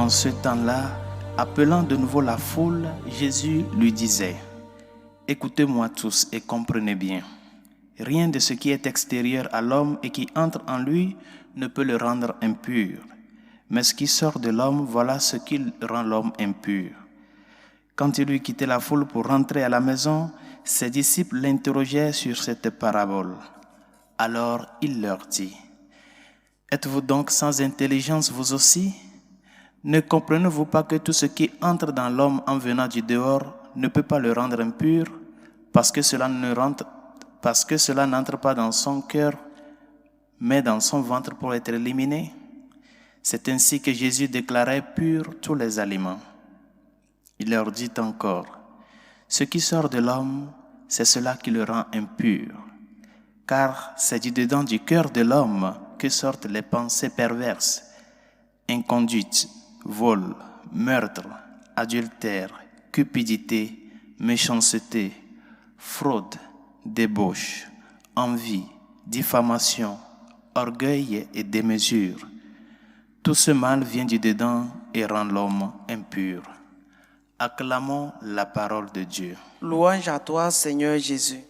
En ce temps-là, appelant de nouveau la foule, Jésus lui disait : « Écoutez-moi tous et comprenez bien. Rien de ce qui est extérieur à l'homme et qui entre en lui ne peut le rendre impur. Mais ce qui sort de l'homme, voilà ce qui rend l'homme impur. » Quand il eut quitté la foule pour rentrer à la maison, ses disciples l'interrogeaient sur cette parabole. Alors il leur dit : « Êtes-vous donc sans intelligence vous aussi ? Ne comprenez-vous pas que tout ce qui entre dans l'homme en venant du dehors ne peut pas le rendre impur, parce que cela n'entre pas dans son cœur, mais dans son ventre pour être éliminé ? C'est ainsi que Jésus déclarait purs tous les aliments. Il leur dit encore : ce qui sort de l'homme, c'est cela qui le rend impur. Car c'est du dedans du cœur de l'homme que sortent les pensées perverses, inconduite, vol, meurtre, adultère, cupidité, méchanceté, fraude, débauche, envie, diffamation, orgueil et démesure. Tout ce mal vient du dedans et rend l'homme impur. Acclamons la parole de Dieu. Louange à toi, Seigneur Jésus.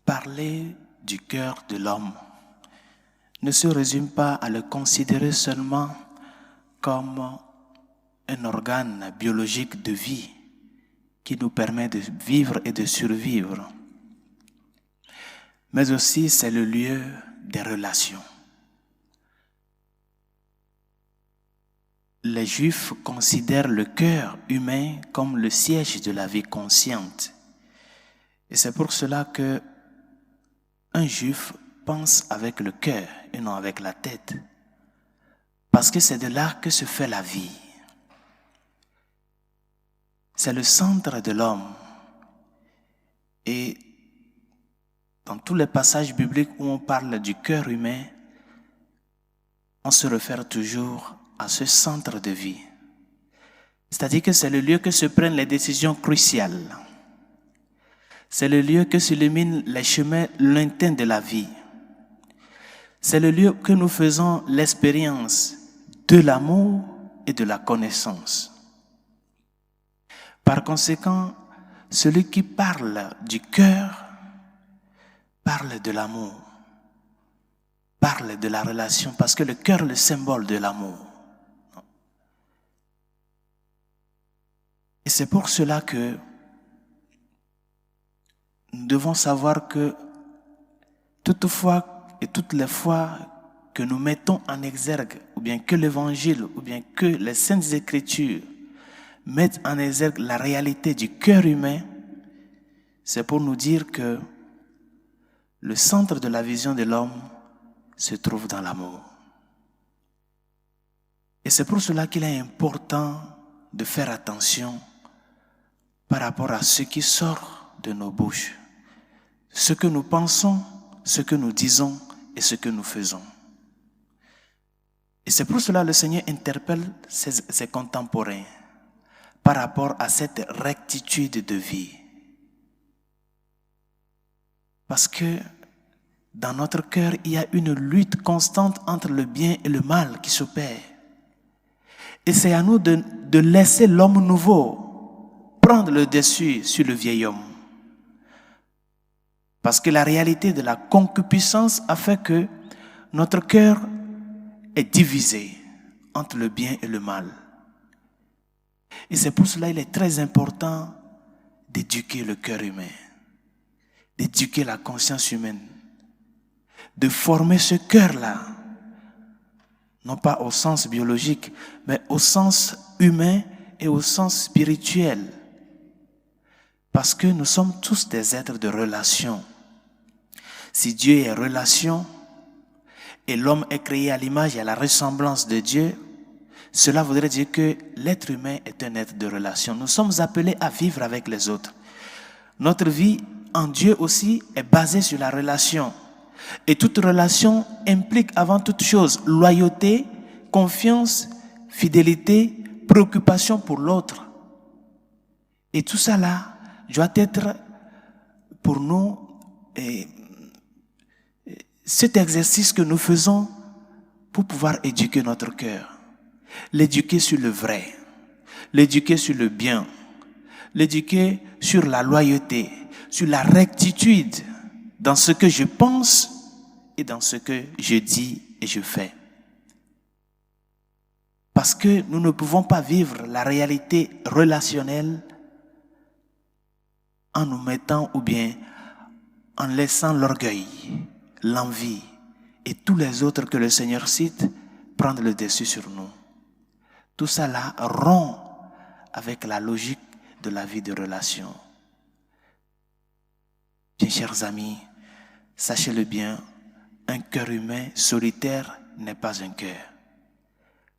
Parler du cœur de l'homme ne se résume pas à le considérer seulement comme un organe biologique de vie qui nous permet de vivre et de survivre, mais aussi c'est le lieu des relations. Les Juifs considèrent le cœur humain comme le siège de la vie consciente. Et c'est pour cela que un Juif pense avec le cœur et non avec la tête. Parce que c'est de là que se fait la vie. C'est le centre de l'homme. Et dans tous les passages bibliques où on parle du cœur humain, on se réfère toujours à ce centre de vie. C'est-à-dire que c'est le lieu que se prennent les décisions cruciales. C'est le lieu que s'illuminent les chemins lointains de la vie. C'est le lieu que nous faisons l'expérience de l'amour et de la connaissance. Par conséquent, celui qui parle du cœur parle de l'amour, parle de la relation, parce que le cœur est le symbole de l'amour. Et c'est pour cela que nous devons savoir que toutefois et toutes les fois que nous mettons en exergue, ou bien que l'Évangile, ou bien que les Saintes Écritures mettent en exergue la réalité du cœur humain, c'est pour nous dire que le centre de la vision de l'homme se trouve dans l'amour. Et c'est pour cela qu'il est important de faire attention par rapport à ce qui sort de nos bouches, ce que nous pensons, ce que nous disons et ce que nous faisons. Et c'est pour cela que le Seigneur interpelle ses contemporains par rapport à cette rectitude de vie. Parce que dans notre cœur, il y a une lutte constante entre le bien et le mal qui s'opère. Et c'est à nous de laisser l'homme nouveau prendre le dessus sur le vieil homme. Parce que la réalité de la concupiscence a fait que notre cœur est divisé entre le bien et le mal. Et c'est pour cela qu'il est très important d'éduquer le cœur humain, d'éduquer la conscience humaine, de former ce cœur-là, non pas au sens biologique, mais au sens humain et au sens spirituel. Parce que nous sommes tous des êtres de relation. Si Dieu est relation et l'homme est créé à l'image et à la ressemblance de Dieu, cela voudrait dire que l'être humain est un être de relation. Nous sommes appelés à vivre avec les autres. Notre vie en Dieu aussi est basée sur la relation. Et toute relation implique avant toute chose loyauté, confiance, fidélité, préoccupation pour l'autre. Et tout ça là doit être pour nous cet exercice que nous faisons pour pouvoir éduquer notre cœur, l'éduquer sur le vrai, l'éduquer sur le bien, l'éduquer sur la loyauté, sur la rectitude dans ce que je pense et dans ce que je dis et je fais. Parce que nous ne pouvons pas vivre la réalité relationnelle en nous mettant ou bien en laissant l'orgueil, l'envie et tous les autres que le Seigneur cite prendre le dessus sur nous. Tout ça là rompt avec la logique de la vie de relation. Bien, chers amis, sachez-le bien, un cœur humain solitaire n'est pas un cœur.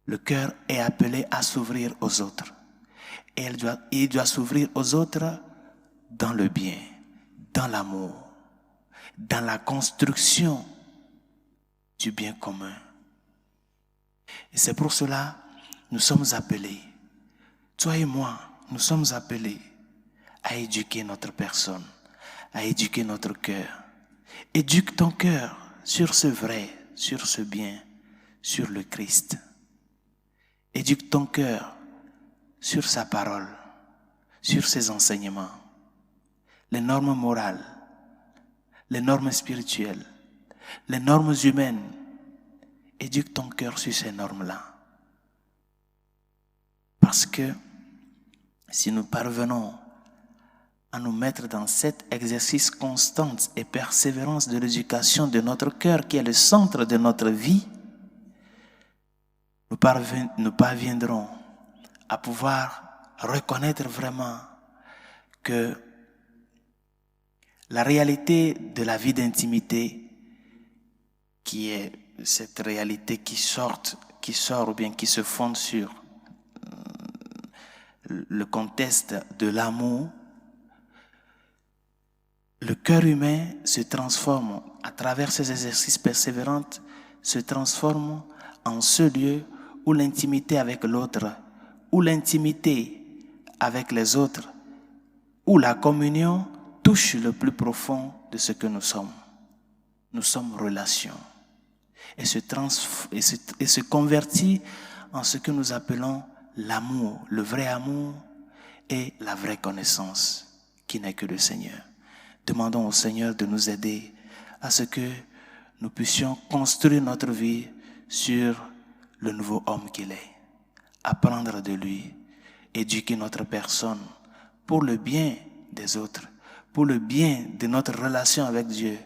Le cœur est appelé à s'ouvrir aux autres. Et il doit s'ouvrir aux autres dans le bien, dans l'amour, dans la construction du bien commun. Et c'est pour cela que nous sommes appelés, toi et moi, nous sommes appelés à éduquer notre personne, à éduquer notre cœur. Éduque ton cœur sur ce vrai, sur ce bien, sur le Christ. Éduque ton cœur sur sa parole, sur ses enseignements, les normes morales, les normes spirituelles, les normes humaines. Éduque ton cœur sur ces normes-là. Parce que si nous parvenons à nous mettre dans cet exercice constant et persévérance de l'éducation de notre cœur, qui est le centre de notre vie, nous parviendrons à pouvoir reconnaître vraiment que la réalité de la vie d'intimité, qui est cette réalité qui sort ou bien qui se fonde sur le contexte de l'amour, le cœur humain se transforme à travers ces exercices persévérants, se transforme en ce lieu où l'intimité avec l'autre, où l'intimité avec les autres, où la communion touche le plus profond de ce que nous sommes. Nous sommes relation et se convertit en ce que nous appelons l'amour, le vrai amour et la vraie connaissance qui n'est que le Seigneur. Demandons au Seigneur de nous aider à ce que nous puissions construire notre vie sur le nouveau homme qu'il est, apprendre de lui, éduquer notre personne pour le bien des autres, pour le bien de notre relation avec Dieu,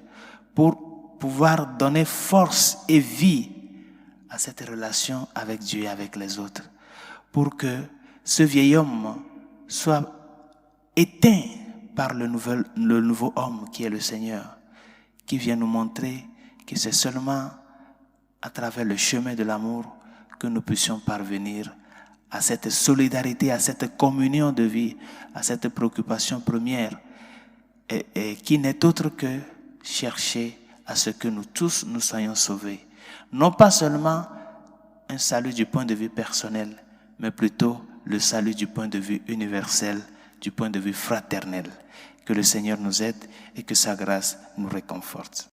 pour pouvoir donner force et vie à cette relation avec Dieu et avec les autres, pour que ce vieil homme soit éteint par le nouveau homme qui est le Seigneur, qui vient nous montrer que c'est seulement à travers le chemin de l'amour que nous puissions parvenir à cette solidarité, à cette communion de vie, à cette préoccupation première, et qui n'est autre que chercher à ce que nous tous nous soyons sauvés. Non pas seulement un salut du point de vue personnel, mais plutôt le salut du point de vue universel, du point de vue fraternel. Que le Seigneur nous aide et que sa grâce nous réconforte.